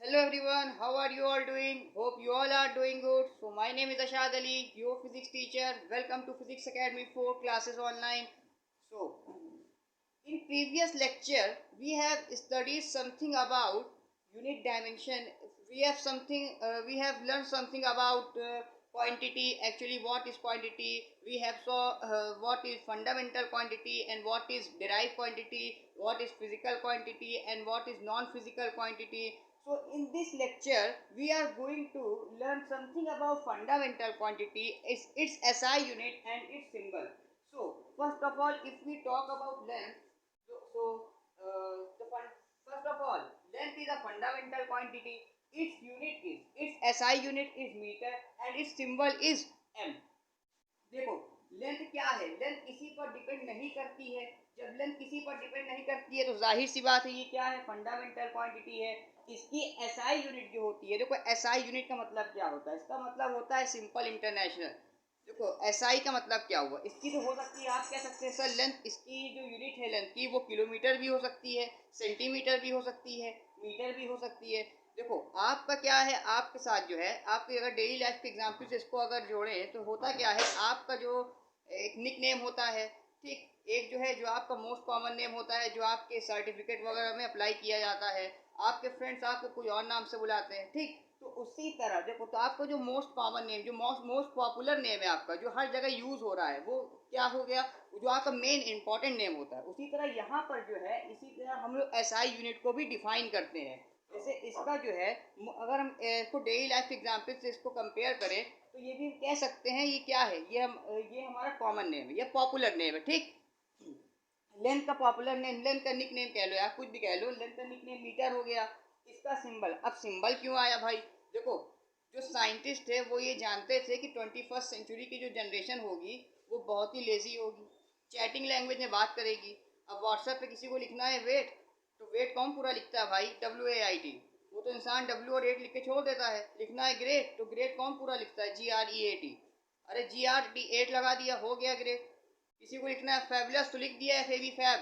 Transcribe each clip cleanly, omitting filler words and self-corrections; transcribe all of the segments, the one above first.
Hello everyone, how are you all doing? Hope you all are doing good. So my name is Ashad Ali, your physics teacher. Welcome to Physics Academy 4 classes online. So in previous lecture we have studied something about unit dimension. We have learned something about quantity. Actually, what is quantity? We have saw what is fundamental quantity and what is derived quantity, what is physical quantity and what is non-physical quantity. So in this lecture we are going to learn something about fundamental quantity, its SI unit and its symbol. So first of all, if we talk about length, so first of all, length is a fundamental quantity. Its SI unit is meter and its symbol is m. देखो, length क्या है? Length किसी पर depend नहीं करती है. जब length किसी पर डिपेंड नहीं करती है तो जाहिर सी बात है ये क्या है? फंडामेंटल क्वांटिटी है. इसकी एसआई यूनिट जो होती है, देखो एसआई यूनिट का मतलब क्या होता है? इसका मतलब होता है सिंपल इंटरनेशनल. देखो एसआई का मतलब क्या हुआ? इसकी तो हो सकती है, आप कह सकते हैं सर लेंथ, इसकी जो यूनिट है लेंथ की वो किलोमीटर भी हो सकती है, सेंटीमीटर भी हो सकती है, मीटर भी हो सकती है. देखो आपका क्या है, आपके साथ जो है आपके अगर डेली लाइफ के एग्जाम्पल से इसको अगर जोड़ें तो होता क्या है, आपका जो एक निक नेम होता है, ठीक, एक जो है जो आपका मोस्ट कॉमन नेम होता है जो आपके सर्टिफिकेट वगैरह में अप्लाई किया जाता है. आपके फ्रेंड्स आपको कोई और नाम से बुलाते हैं, ठीक. तो उसी तरह देखो, तो आपका जो मोस्ट कॉमन नेम, जो मोस्ट पॉपुलर नेम है आपका, जो हर जगह यूज हो रहा है, वो क्या हो गया? जो आपका मेन इंपॉर्टेंट नेम होता है. उसी तरह यहाँ पर जो है, इसी तरह हम लोग एसआई यूनिट को भी डिफाइन करते हैं. जैसे इसका जो है, अगर हम इसको डेली लाइफ एग्जाम्पल से इसको कंपेयर करें तो ये भी कह सकते हैं ये क्या है, ये हमारा कॉमन नेम है, ये पॉपुलर नेम है, ठीक. लेंथ का पॉपुलर नेम, लेंथ का निक नेम कह लो या कुछ भी कह लो, लेंथ का निक नेम मीटर हो गया. इसका सिंबल, अब सिंबल क्यों आया भाई? देखो, जो साइंटिस्ट है वो ये जानते थे कि 21st सेंचुरी की जो जनरेशन होगी वो बहुत ही लेजी होगी, चैटिंग लैंग्वेज में बात करेगी. अब व्हाट्सएप पे किसी को लिखना है वेट, तो वेट कौन पूरा लिखता है भाई? WAIT. वो तो इंसान W और 8 लिख के छोड़ देता है. लिखना है ग्रेट, तो ग्रेट कौन पूरा लिखता है? GREAT. अरे GRT 8 लगा दिया, हो गया ग्रेट. किसी को लिखना है फैबुलस, तो लिख दिया है फेबी फैब.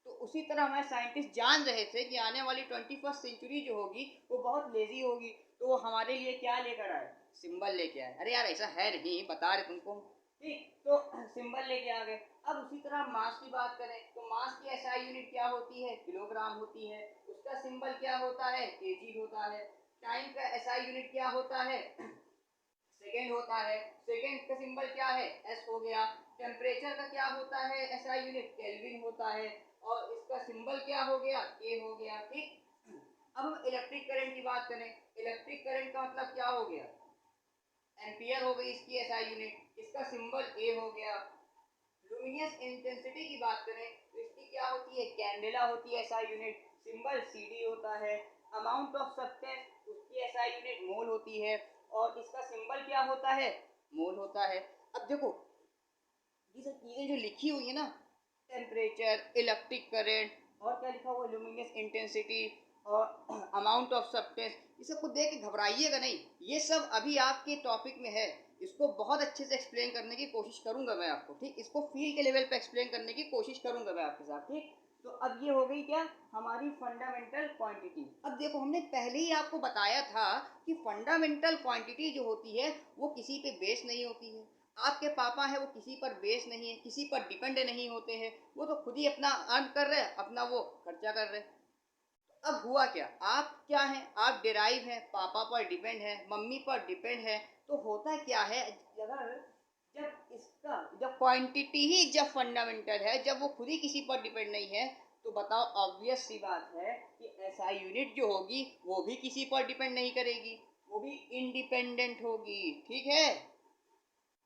तो उसी तरह हमारे साइंटिस्ट जान रहे थे कि आने वाली 21st सेंचुरी जो होगी वो बहुत लेजी होगी, तो वो हमारे लिए क्या लेकर आए? सिंबल लेके आए. अरे यार ऐसा है नहीं, बता रहे तुमको, ठीक. तो सिंबल लेके आ गए. अब उसी तरह मास की बात करें तो मास की एसआई यूनिट क्या होती है? किलोग्राम होती है. उसका सिंबल क्या होता है? केजी होता है. टाइम का एसआई यूनिट क्या होता है? सेकेंड होता है. सेकेंड का सिंबल क्या है? एस हो गया. टेम्परेचर का क्या होता है एसआई यूनिट? केल्विन होता है. और इसका सिंबल क्या हो गया? के हो गया, ठीक. अब हम इलेक्ट्रिक करंट की बात करें. इलेक्ट्रिक करंट का मतलब क्या हो गया? एम्पियर हो गई इसकी एसआई यूनिट. इसका सिंबल ए हो गया. लुमिनियस इंटेंसिटी की बात करें तो इसकी क्या होती है? कैंडेला होती है एसआई यूनिट. सिंबल सीडी होता है. अमाउंट ऑफ सब्सटेंस, उसकी एसआई यूनिट मोल होती है. और इसका सिंबल क्या होता है? मोल होता है. अब देखो ये सब चीज़ें जो लिखी हुई है ना, टेम्परेचर, इलेक्ट्रिक करंट और क्या लिखा हुआ है, लुमिनियस इंटेंसिटी और अमाउंट ऑफ सब्सटेंस, ये सब को देख के घबराइएगा नहीं. ये सब अभी आपके टॉपिक में है. इसको बहुत अच्छे से एक्सप्लेन करने की कोशिश करूंगा मैं आपको, ठीक. इसको फील के लेवल पे एक्सप्लेन करने की कोशिश करूंगा मैं आपके साथ, ठीक. तो अब ये हो गई क्या? हमारी फंडामेंटल क्वांटिटी. अब देखो हमने पहले ही आपको बताया था कि फंडामेंटल क्वांटिटी जो होती है वो किसी पे बेस नहीं होती है. आपके पापा है वो किसी पर बेस नहीं है, किसी पर डिपेंड नहीं होते हैं. वो तो खुद ही अपना अर्न कर रहे हैं, अपना वो खर्चा कर रहे हैं. अब हुआ क्या? आप क्या हैं? आप डिराइव हैं, पापा पर डिपेंड है, मम्मी पर डिपेंड है. तो होता क्या है, अगर जब क्वांटिटी ही जब फंडामेंटल है, जब वो खुद ही किसी पर डिपेंड नहीं है, तो बताओ ऑब्वियस सी बात है कि एसआई यूनिट जो होगी वो भी किसी पर डिपेंड नहीं करेगी, वो भी इंडिपेंडेंट होगी, ठीक है.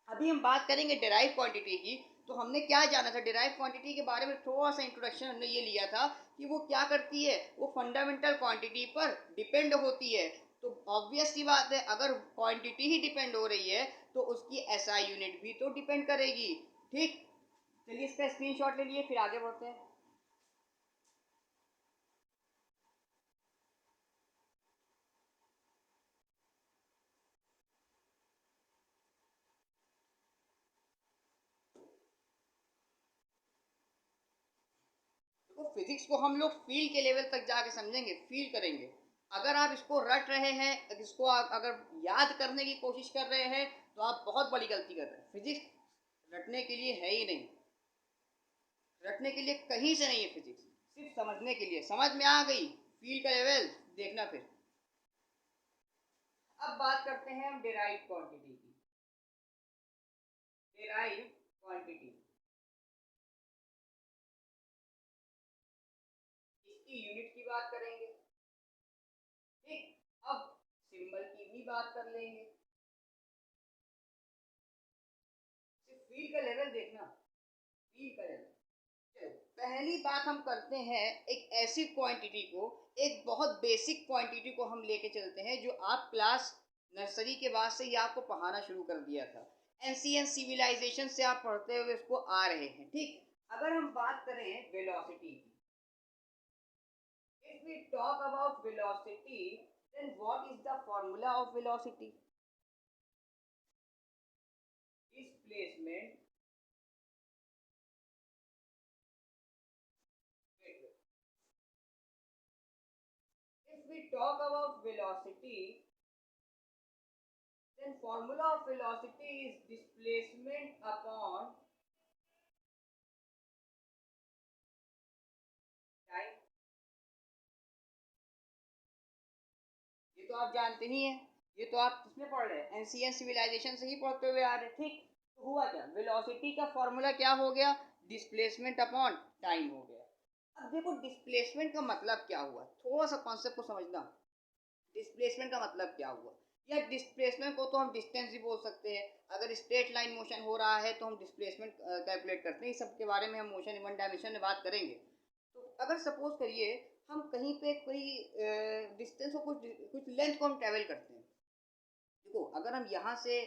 अभी हम बात करेंगे डिराइव क्वांटिटी की. तो हमने क्या जाना था डिराइव क्वांटिटी के बारे में? थोड़ा सा इंट्रोडक्शन हमने ये लिया था कि वो क्या करती है, वो फंडामेंटल क्वांटिटी पर डिपेंड होती है. तो ऑब्वियस सी बात है, अगर क्वांटिटी ही डिपेंड हो रही है तो उसकी एसआई यूनिट भी तो डिपेंड करेगी, ठीक. चलिए इसका स्क्रीनशॉट ले लिए, फिर आगे बढ़ते हैं. तो फिजिक्स को हम लोग फील के लेवल तक जाके समझेंगे, फील करेंगे. अगर आप इसको रट रहे हैं, इसको आप अगर याद करने की कोशिश कर रहे हैं, तो आप बहुत बड़ी गलती कर रहे हैं। फिजिक्स रटने के लिए है ही नहीं, रटने के लिए कहीं से नहीं है फिजिक्स, सिर्फ समझने के लिए। समझ में आ गई? फील का लेवल देखना फिर। अब बात करते हैं हम डिराइव क्वांटिटी की। डिराइव क्वांटिटी, इसकी यूनिट की बात करेंगे। ठीक, अब सिंबल की भी बात कर लेंगे। सिर्फ फील का लेवल देखना, फील का लेवल। चलो, पहली बात हम करते हैं, एक ऐसी क्वांटिटी को, एक बहुत बेसिक क्वांटिटी को हम लेके चलते हैं जो आप क्लास नर्सरी के बाद से ही आपको पढ़ाना शुरू कर दिया था। एंशिएंट सिविलाइजेशन से आप पढ़ते हुए इसको आ रहे हैं। ठीक, अगर हम बात करें वेलोसिटी की, if we talk about velocity, then what is the formula of velocity? Displacement, if we talk about velocity, then formula of velocity is displacement upon time. ये तो आप जानते ही हैं, ये तो आप किसमें पढ़ रहे हैं? एंशिएंट सिविलाइजेशन से ही पढ़ते हुए आ रहे हैं। ठीक, तो हुआ क्या? वेलोसिटी का फॉर्मूला क्या हो गया? डिस्प्लेसमेंट अपॉन टाइम हो गया। अब देखो डिस्प्लेसमेंट का मतलब क्या हुआ, थोड़ा सा कॉन्सेप्ट को समझना। डिस्प्लेसमेंट का मतलब क्या हुआ? या डिस्प्लेसमेंट को तो हम डिस्टेंस भी बोल सकते हैं। अगर स्ट्रेट लाइन मोशन हो रहा है तो हम डिस्प्लेसमेंट कैलकुलेट करते हैं। इस सब के बारे में हम मोशन वन डायमेंशन में बात करेंगे। तो अगर सपोज करिए हम कहीं पे कोई डिस्टेंस को, कुछ लेंथ को हम ट्रेवल करते हैं। देखो अगर हम यहाँ से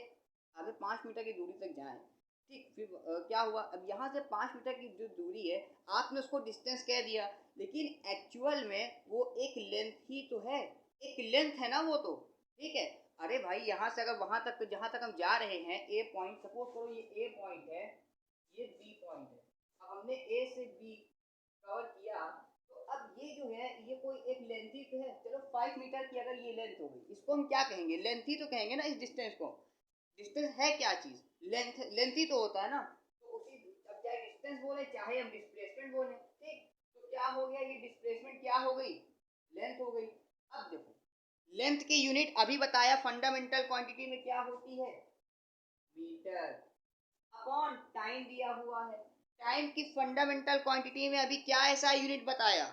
आगे 5 मीटर की दूरी तक जाएं, ठीक, फिर क्या हुआ? अब यहाँ से 5 मीटर की जो दूरी है, आपने उसको डिस्टेंस कह दिया, लेकिन एक्चुअल में वो एक लेंथ ही तो है, एक लेंथ है ना वो तो। ठीक है, अरे भाई यहाँ से अगर वहां तक, जहां तक हम जा रहे हैं, ए पॉइंट, सपोज करो ये ए पॉइंट है, ये बी पॉइंट है। अब हमने ए से बी कवर किया, तो अब ये जो है ये कोई एक लेंथ ही तो है। चलो 5 मीटर की अगर ये लेंथ हो गई, इसको हम क्या कहेंगे? लेंथ ही तो कहेंगे ना इस डिस्टेंस को। डिस्टेंस है क्या चीज? लेंथ, लेंथ ही तो होता है ना। तो उसी, अब चाहे डिस्टेंस बोले चाहे हम डिस्प्लेसमेंट बोले, ठीक, तो क्या हो गया? ये डिस्प्लेसमेंट क्या हो गई? लेंथ हो गई। अब देखो लेंथ की यूनिट अभी बताया फंडामेंटल क्वांटिटी में क्या होती है? मीटर। अपॉन टाइम दिया हुआ है। टाइम की फंडामेंटल क्वांटिटी में अभी क्या ऐसा यूनिट बताया?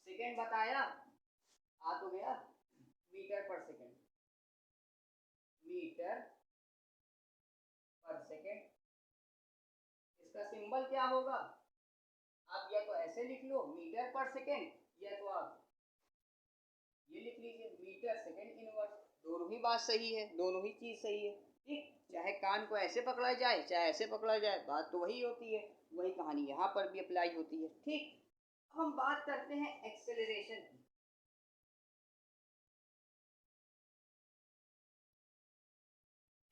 सेकेंड बताया। आ तो गया, मीटर पर सेकेंड, मीटर पर सेकेंड। इसका सिंबल क्या होगा? आप या तो ऐसे लिख लो मीटर पर सेकेंड, या तो आप ये लिख लीजिए मीटर सेकेंड इनवर्स। दोनों ही बात सही है, दोनों ही चीज सही है। ठीक, चाहे कान को ऐसे पकड़ा जाए चाहे ऐसे पकड़ा जाए, बात तो वही होती है। वही कहानी यहाँ पर भी अप्लाई होती है। ठीक, अब हम बात करते हैं एक्सेलरेशन की।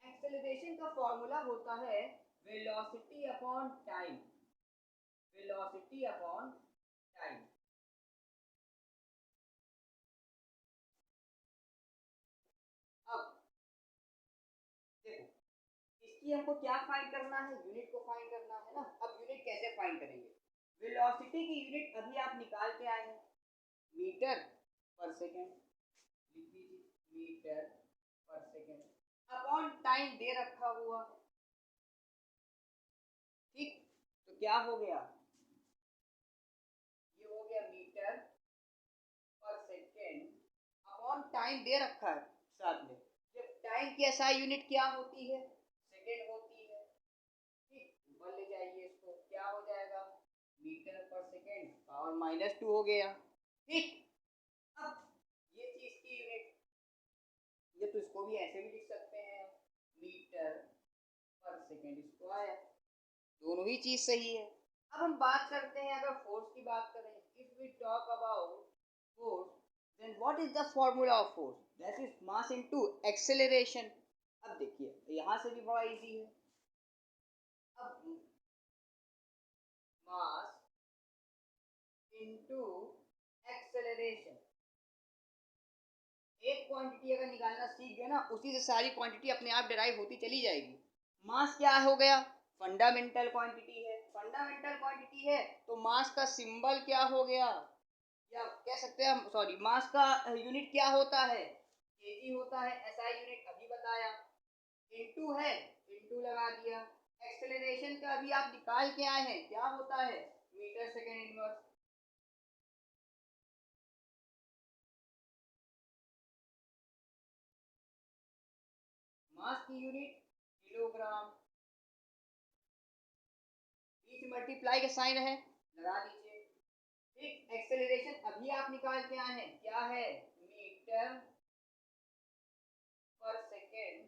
एक्सेलरेशन का फॉर्मूला होता है velocity upon time, velocity upon time. अब देखो इसकी हमको क्या फाइंड करना है? यूनिट को फाइंड करना है ना। अब यूनिट कैसे फाइंड करेंगे? वेलोसिटी की यूनिट अभी आप निकाल के आए हैं, मीटर पर सेकेंड। लिख लीजिए मीटर पर सेकेंड अपॉन टाइम दे रखा हुआ। ठीक, तो क्या हो गया? ये हो गया मीटर पर सेकेंड अपॉन टाइम दे रखा है साथ में। जब टाइम की एसआई यूनिट क्या होती है? सेकेंड होती है। ठीक, ऊपर ले जाइए इसको, क्या हो जाएगा? मीटर पर सेकेंड पावर -2 हो गया। ठीक, अब ये चीज की यूनिट, ये तो इसको भी ऐसे भी लिख सकते हैं, मीटर पर सेकेंड इसको आया। दोनों ही चीज सही है। अब हम बात करते हैं, अगर फोर्स की बात करें, if we talk about force, then what is the formula of force? That is mass into acceleration. अब देखिए यहां से भी बड़ा इजी है। अब मास इनटू एक्सेलरेशन, क्वांटिटी अगर निकालना सीख गए ना, उसी से सारी क्वांटिटी अपने आप डिराइव होती चली जाएगी। मास क्या हो गया? फंडामेंटल क्वांटिटी है। फंडामेंटल क्वांटिटी है तो मास का सिंबल क्या हो गया, या कह सकते हैं हम, सॉरी, मास का यूनिट क्या होता है? केजी होता है। एसआई यूनिट अभी बताया। इनटू है, इनटू लगा दिया। एक्सेलरेशन का अभी आप निकाल के आए हैं, क्या होता है? Metre second inverse. मास की यूनिट किलोग्राम। बीच मल्टीप्लाई का साइन है, लगा दीजिए। ठीक, एक्सेलरेशन अभी आप निकाल के आए हैं, क्या है? मीटर पर सेकेंड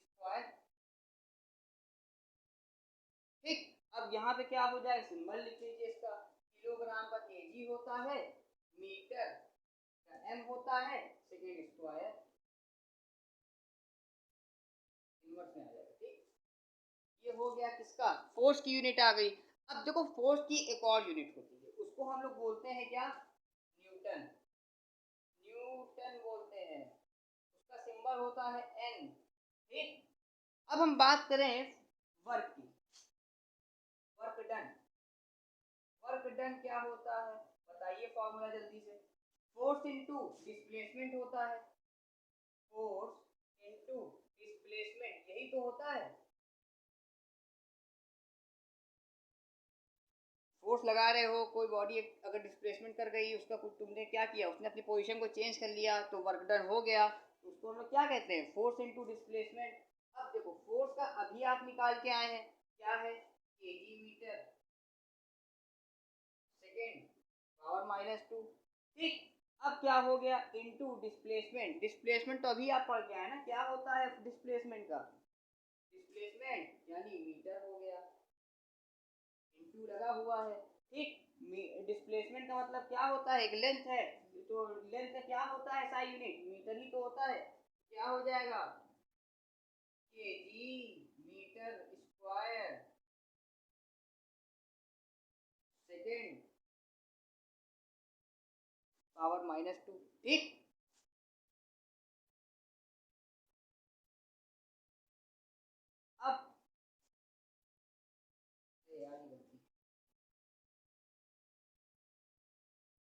स्क्वायर। ठीक, अब यहाँ पे क्या हो जाए? सिंबल लिख लीजिए इसका। किलोग्राम का केजी होता है, मीटर का एम होता है, सेकेंड स्क्वायर इनवर्स में आ जाएगा। ठीक, ये हो गया किसका? फोर्स की यूनिट आ गई। अब देखो, फोर्स की एक और यूनिट होती है, उसको हम लोग बोलते हैं क्या? न्यूटन। न्यूटन बोलते हैं। उसका सिंबल होता है एन। ठीक, अब हम बात करें वर्क की। Work done. वर्क डन क्या होता है? बताइए फॉर्मूला जल्दी से। फोर्स इनटू डिस्प्लेसमेंट होता है। फोर्स इनटू डिस्प्लेसमेंट, यही तो होता है। फोर्स लगा रहे हो, कोई बॉडी अगर डिस्प्लेसमेंट कर गई, उसका कुछ तुमने क्या किया, उसने अपनी पोजीशन को चेंज कर लिया, तो वर्क डन हो गया। तो उसको हम लोग क्या कहते हैं? Force into displacement. अब देखो, फोर्स का अभी आप निकाल के आए हैं, क्या है? KG metre second power -2। ठीक, अब क्या हो गया? Into displacement. डिस्प्लेसमेंट तो अभी आप पढ़ के आए ना, क्या होता है डिस्प्लेसमेंट का? डिस्प्लेसमेंट यानी मीटर हो गया, इनटू लगा हुआ है। ठीक, डिस्प्लेसमेंट का मतलब क्या होता है? एक लेंथ है, तो लेंथ का क्या होता है? एसआई यूनिट मीटर ही तो होता है। क्या हो जाएगा? KG metre square second power -2। ठीक, अब यार ये गलती,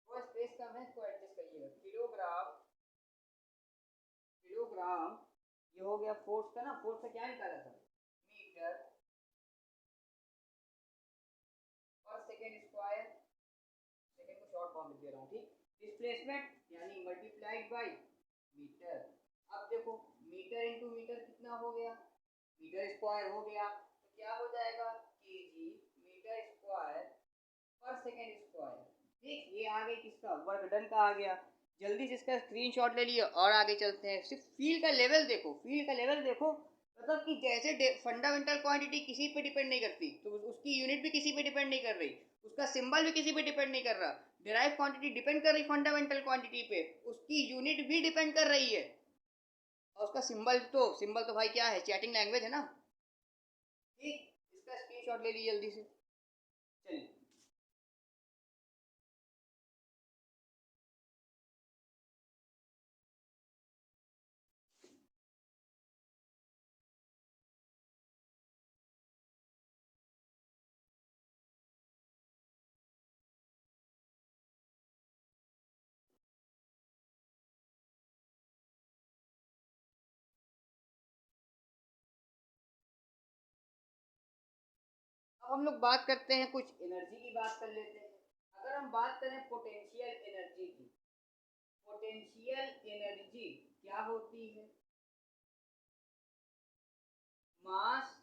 थोड़ा स्पेस कम है, इसको एडजस्ट करिएगा। किलोग्राम, किलोग्राम, ये हो गया फोर्स का ना। फोर्स का क्या निकाला था? मीटर पर सेकेंड स्क्वायर। सेकेंड को शॉर्ट फॉर्म में दे रहा हूँ। ठीक, डिस्प्लेसमेंट यानी मल्टीप्लाइड बाई मीटर। अब देखो, मीटर इंटू मीटर कितना हो गया? मीटर स्क्वायर हो गया, तो क्या हो जाएगा? केजी मीटर स्क्वायर पर सेकेंड स्क्वायर। ठीक, ये आ गई किसका? वर्क डन का आ गया। जल्दी से इसका स्क्रीनशॉट ले लिए और आगे चलते हैं। सिर्फ फील का लेवल देखो, फील का लेवल देखो। मतलब कि जैसे फंडामेंटल क्वांटिटी किसी पे डिपेंड नहीं करती, तो उसकी यूनिट भी किसी पे डिपेंड नहीं कर रही, उसका सिंबल भी किसी पे डिपेंड नहीं कर रहा। डिराइव क्वांटिटी डिपेंड कर रही फंडामेंटल क्वांटिटी पे, उसकी यूनिट भी डिपेंड कर रही है, और उसका सिंबल तो भाई क्या है? चैटिंग लैंग्वेज है ना। ठीक, इसका स्क्रीनशॉट ले लीजिए जल्दी से। चलिए, अब हम लोग बात करते हैं, कुछ एनर्जी की बात कर लेते हैं। अगर हम बात करें पोटेंशियल एनर्जी की, पोटेंशियल एनर्जी क्या होती है? Mass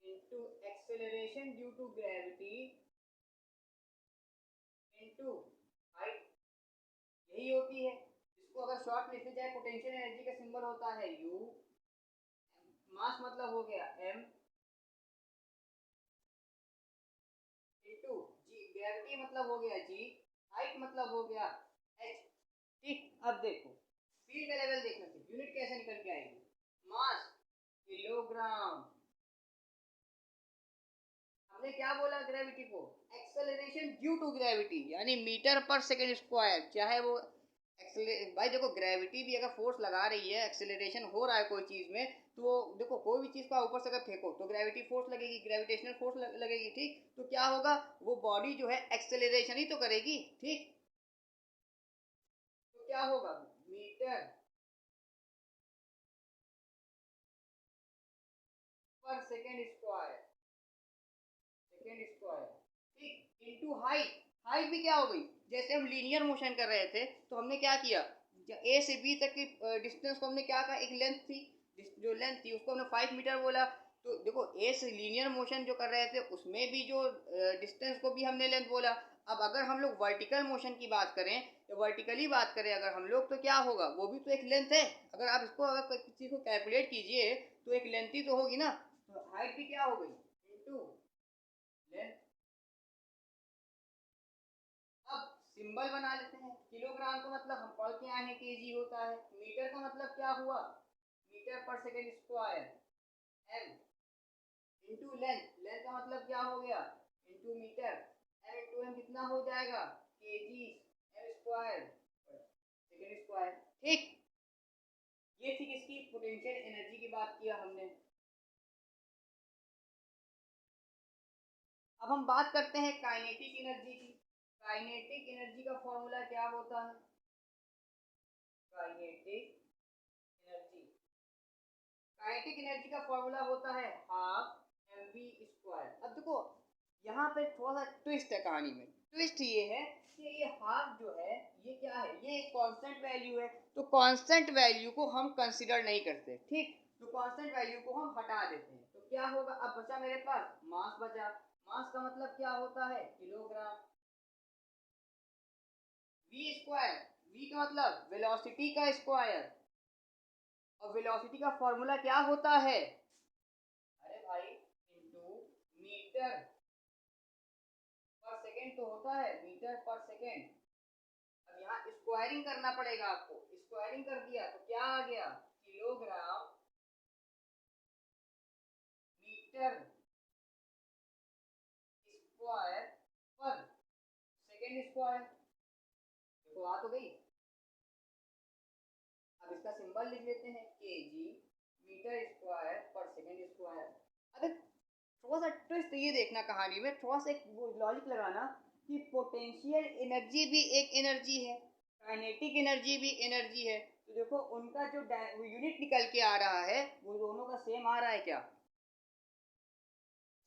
into acceleration due to gravity into height, यही होती है। इसको अगर शॉर्ट लिखा जाए, पोटेंशियल एनर्जी का सिंबल होता है यू। मास मतलब हो गया एम इनटू जी। ग्रेविटी मतलब हो गया जी। हाइट मतलब हो गया एच। ठीक, अब देखो, फील्ड का लेवल देखना चाहिए, यूनिट कैसे निकल के आएगी? मास किलोग्राम। हमने क्या बोला ग्रेविटी को? एक्सेलरेशन ड्यू टू ग्रेविटी, यानी मीटर पर सेकेंड स्क्वायर, चाहे वो भाई देखो, ग्रेविटी भी अगर फोर्स लगा रही है, एक्सेलरेशन हो रहा है कोई चीज़ में, तो देखो कोई भी चीज़ का ऊपर से अगर फेंको तो ग्रेविटी फोर्स लगेगी, ग्रेविटेशनल फोर्स लगेगी, ठीक। तो क्या होगा, वो बॉडी जो है एक्सेलरेशन ही तो करेगी, ठीक। तो क्या होगा, मीटर पर सेकेंड स्क्वायर, सेकेंड स्क्वायर, ठीक, इनटू हाइट। हाइट भी क्या हो गई, जैसे हम लीनियर मोशन कर रहे थे तो हमने क्या किया, ए से बी तक की डिस्टेंस को हमने क्या कहा, एक लेंथ थी, जो लेंथ थी उसको हमने 5 मीटर बोला। तो देखो ए से लीनियर मोशन जो कर रहे थे उसमें भी जो डिस्टेंस को भी हमने लेंथ बोला। अब अगर हम लोग वर्टिकल मोशन की बात करें, तो वर्टिकली बात करें अगर हम लोग, तो क्या होगा, वो भी तो एक लेंथ है। अगर आप इसको अगर किसी को कैलकुलेट कीजिए तो एक लेंथ ही तो होगी ना। तो हाइट भी क्या हो गई, इनटू लेंथ। अब सिंबल बना लेते हैं। किलोग्राम का मतलब हम पढ़ के आए हैं केजी होता है। मीटर का मतलब क्या हुआ, मीटर पर second square, M into length. Length का मतलब क्या हो गया, into metre. M into M कितना हो जाएगा, KG M square second square, ठीक। ये थी किसकी, पोटेंशियल एनर्जी की बात किया हमने। अब हम बात करते हैं काइनेटिक एनर्जी की। काइनेटिक एनर्जी का फॉर्मूला क्या होता है, काइनेटिक एनर्जी, काइनेटिक एनर्जी का फॉर्मूला होता है हाफ एम वी स्क्वायर। अब देखो यहाँ पे थोड़ा सा ट्विस्ट है कहानी में। ट्विस्ट ये है कि ये हाफ जो है ये क्या है, ये एक कांस्टेंट वैल्यू है। तो कांस्टेंट वैल्यू को हम कंसीडर नहीं करते, ठीक। तो कांस्टेंट वैल्यू को हम हटा देते हैं। तो क्या होगा, अब बचा मेरे पास मास बचा। मास का मतलब क्या होता है, किलोग्राम। वी स्क्वायर, वी का मतलब वेलोसिटी का स्क्वायर, और वेलोसिटी का फॉर्मूला क्या होता है, अरे भाई, इनटू मीटर पर सेकेंड तो होता है, मीटर पर सेकेंड। अब यहाँ स्क्वायरिंग करना पड़ेगा आपको। स्क्वायरिंग कर दिया तो क्या आ गया, किलोग्राम मीटर स्क्वायर पर सेकेंड स्क्वायर। देखो आ तो गई। अब इसका सिंबल लिख लेते हैं, केजी मीटर स्क्वायर पर सेकेंड स्क्वायर। अब थोड़ा सा ट्विस्ट ये देखना कहानी में, थोड़ा सा एक वो लॉजिक लगाना कि पोटेंशियल एनर्जी भी एक एनर्जी है, काइनेटिक एनर्जी भी एनर्जी है। तो देखो उनका जो यूनिट निकल के आ रहा है वो दोनों का सेम आ रहा है क्या,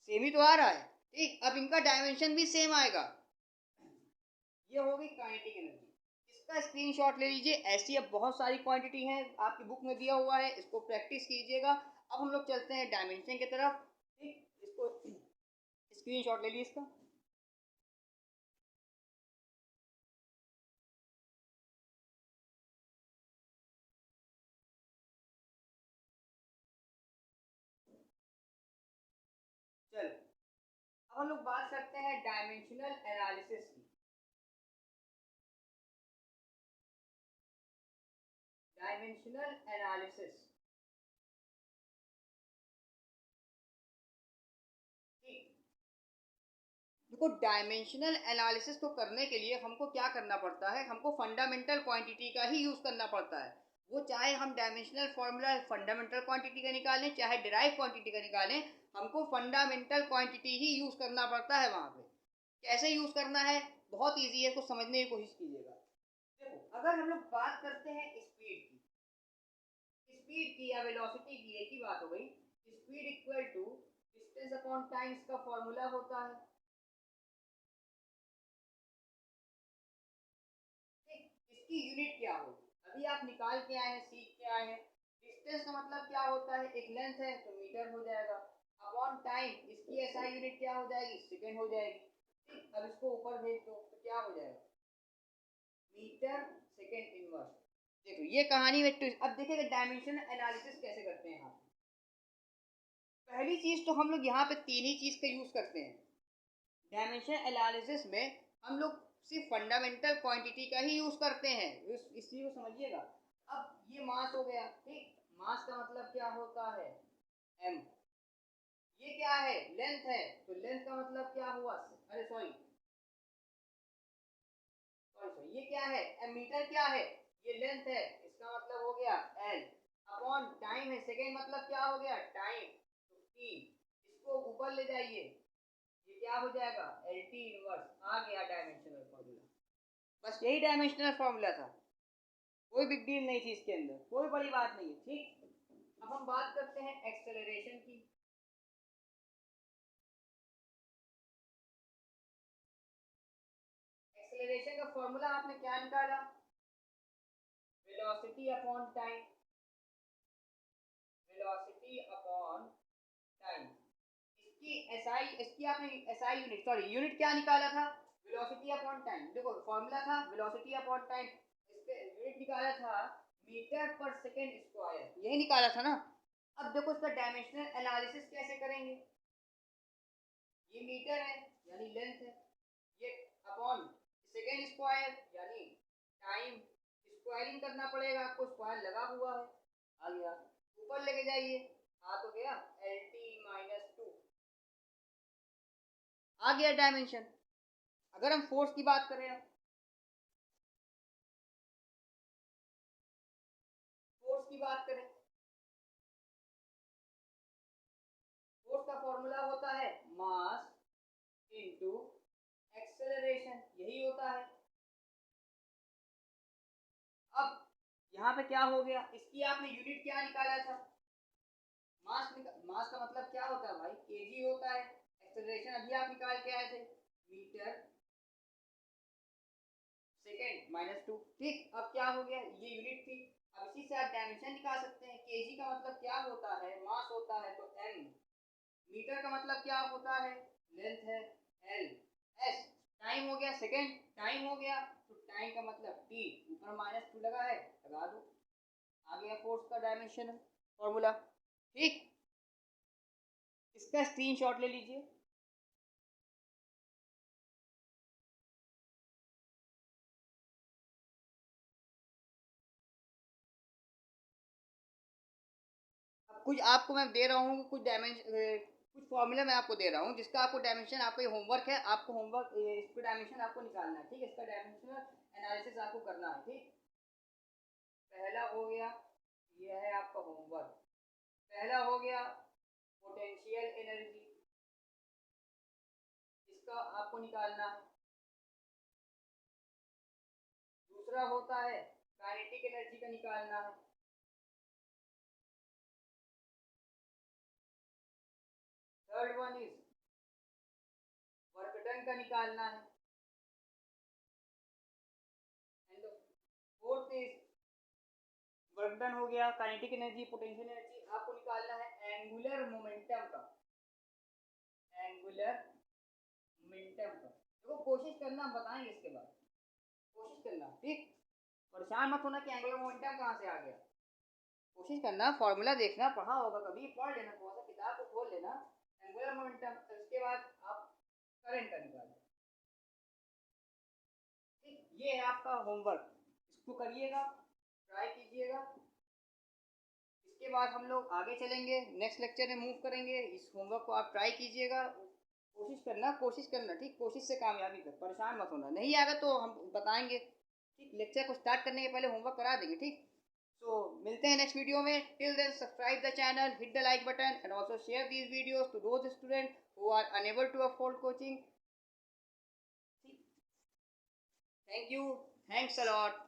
सेम ही तो आ रहा है, ठीक। अब इनका डायमेंशन भी सेम आएगा। ये हो गई काइनेटिक एनर्जी। इसका स्क्रीनशॉट ले लीजिए। ऐसी अब बहुत सारी क्वांटिटी हैं, आपकी बुक में दिया हुआ है, इसको प्रैक्टिस कीजिएगा। अब हम लोग चलते हैं डायमेंशन की तरफ, ठीक। इसको स्क्रीनशॉट ले लीजिए इसका। चलो अब हम लोग बात करते हैं डायमेंशनल एनालिसिस की। डायमेंशनल एनालिसिस, ठीक। देखो डायमेंशनल एनालिसिस को करने के लिए हमको क्या करना पड़ता है, हमको फंडामेंटल क्वांटिटी का ही यूज करना पड़ता है। वो चाहे हम डायमेंशनल फॉर्मूला फंडामेंटल क्वांटिटी का निकालें चाहे डिराइव क्वांटिटी का निकालें, हमको फंडामेंटल क्वांटिटी ही यूज करना पड़ता है वहां पे। कैसे यूज करना है, बहुत ईजी है, इसको समझने की कोशिश कीजिएगा। देखो अगर हम लोग बात करते हैं स्पीड की, स्पीड की या वेलोसिटी की, एक ही बात हो गई। Speed equal to distance upon time, इसका फॉर्मूला होता है, ठीक। इसकी यूनिट क्या होगी, अभी आप निकाल के आए हैं, सीख के आए हैं। डिस्टेंस का मतलब क्या होता है, एक लेंथ है तो मीटर हो जाएगा, अपॉन टाइम इसकी एसआई यूनिट क्या हो जाएगी, सेकेंड हो जाएगी, ठीक। अब इसको ऊपर भेज दो तो क्या हो जाएगा, मीटर सेकेंड इनवर्स। देखो ये कहानी में अब देखिएगा डायमेंशन एनालिसिस कैसे करते हैं आप। पहली चीज तो हम लोग यहाँ पे तीन ही चीज का यूज करते हैं डायमेंशन एनालिसिस में। हम लोग सिर्फ फंडामेंटल क्वांटिटी का ही यूज करते हैं, इस चीज को समझिएगा। अब ये मास हो गया, ठीक। मास का मतलब क्या होता है, एम। ये क्या है, लेंथ है, तो लेंथ का मतलब क्या हुआ, अरे सॉरी ये क्या है, मीटर क्या है, ये लेंथ है, इसका मतलब हो गया एल, अपॉन टाइम है, सेकेंड मतलब क्या हो गया टाइम, तो टी, इसको ऊपर ले जाइए, ये क्या हो जाएगा एल टी इनवर्स, आ गया डायमेंशनल फॉर्मूला। बस यही डायमेंशनल फॉर्मूला था, कोई बिग डील नहीं थी इसके अंदर, कोई बड़ी बात नहीं है। ठीक, अब हम बात करते हैं एक्सेलरेशन की। एक्सेलरेशन का फॉर्मूला आपने क्या निकाला, velocity upon time, velocity upon time, इसकी एसआई, इसकी आपने एसआई यूनिट, सॉरी यूनिट क्या निकाला था, वेलोसिटी अपॉन टाइम। देखो फॉर्मूला था वेलोसिटी अपॉन टाइम, इसके यूनिट निकाला था मीटर पर सेकंड स्क्वायर, यही निकाला था ना। अब देखो इसका डायमेंशनल एनालिसिस कैसे करेंगे, ये मीटर है यानी लेंथ है, ये अपॉन सेकेंड स्क्वायर यानी टाइम, स्क्वायरिंग करना पड़ेगा आपको, स्क्वायर लगा हुआ है, आ गया, ऊपर लेके जाइए, आ तो गया एल टी माइनस टू, आ गया डायमेंशन। अगर हम फोर्स की बात करें, फोर्स की बात करें, फोर्स का फॉर्मूला होता है मास इनटू एक्सेलरेशन, यही होता है। अब यहाँ पे क्या हो गया, इसकी आपने यूनिट क्या निकाला था, मास, मास का मतलब क्या होता है भाई, केजी होता है। एक्सेलरेशन अभी आप निकाल के आए थे, मीटर सेकेंड माइनस टू। ठीक, अब क्या हो गया, ये यूनिट थी, अब इसी से आप डायमेंशन निकाल सकते हैं। केजी का मतलब क्या होता है, मास होता है, तो एम, मीटर का मतलब क्या होता है, लेंथ है, एल, एस, टाइम हो गया, सेकेंड टाइम हो गया, तो टाइम का मतलब टी, ऊपर माइनस टू लगा है, लगा दो, आ गया फोर्स का डायमेंशन फॉर्मूला। ठीक, इसका स्क्रीनशॉट ले लीजिए। अब कुछ आपको मैं दे रहा हूँ, कुछ डायमेंशन, कुछ फॉर्मूला मैं आपको दे रहा हूँ जिसका आपको डायमेंशन, आपका ये होमवर्क है, आपको होमवर्क इसका डायमेंशन आपको निकालना है। ठीक है, इसका डायमेंशनल एनालिसिस आपको करना है। ठीक, पहला हो गया, ये है आपका होमवर्क, पहला हो गया पोटेंशियल एनर्जी, इसका आपको निकालना है। दूसरा होता है काइनेटिक एनर्जी का निकालना है। Third one is work done का निकालना है। And fourth is work done हो गया, काइनेटिक एनर्जी, पोटेंशियल एनर्जी, आपको निकालना है एंगुलर मोमेंटम का, एंगुलर मोमेंटम का। देखो कोशिश करना, बताएंगे इसके बाद, कोशिश करना। ठीक, परेशान मत होना कि एंगुलर मोमेंटम कहाँ से आ गया, कोशिश करना, फॉर्मूला देखना, पढ़ा होगा कभी, पढ़ लेना, थोड़ा सा किताब को खोल लेना, एंगुलर मोमेंटम, तो इसके बाद आप करंट का निकालें। ठीक, ये है आपका होमवर्क, इसको करिएगा, ट्राई कीजिएगा। इसके बाद हम लोग आगे चलेंगे, नेक्स्ट लेक्चर में मूव करेंगे। इस होमवर्क को आप ट्राई कीजिएगा, कोशिश करना, कोशिश करना। ठीक, कोशिश से कामयाबी कर, परेशान मत होना, नहीं आएगा तो हम बताएंगे। ठीक, लेक्चर को स्टार्ट करने के पहले होमवर्क करा देंगे। ठीक, सो मिलते हैं नेक्स्ट वीडियो में, till then subscribe the channel, hit the like button and also share these videos to those student who are unable to afford coaching. Thank you, thanks a lot.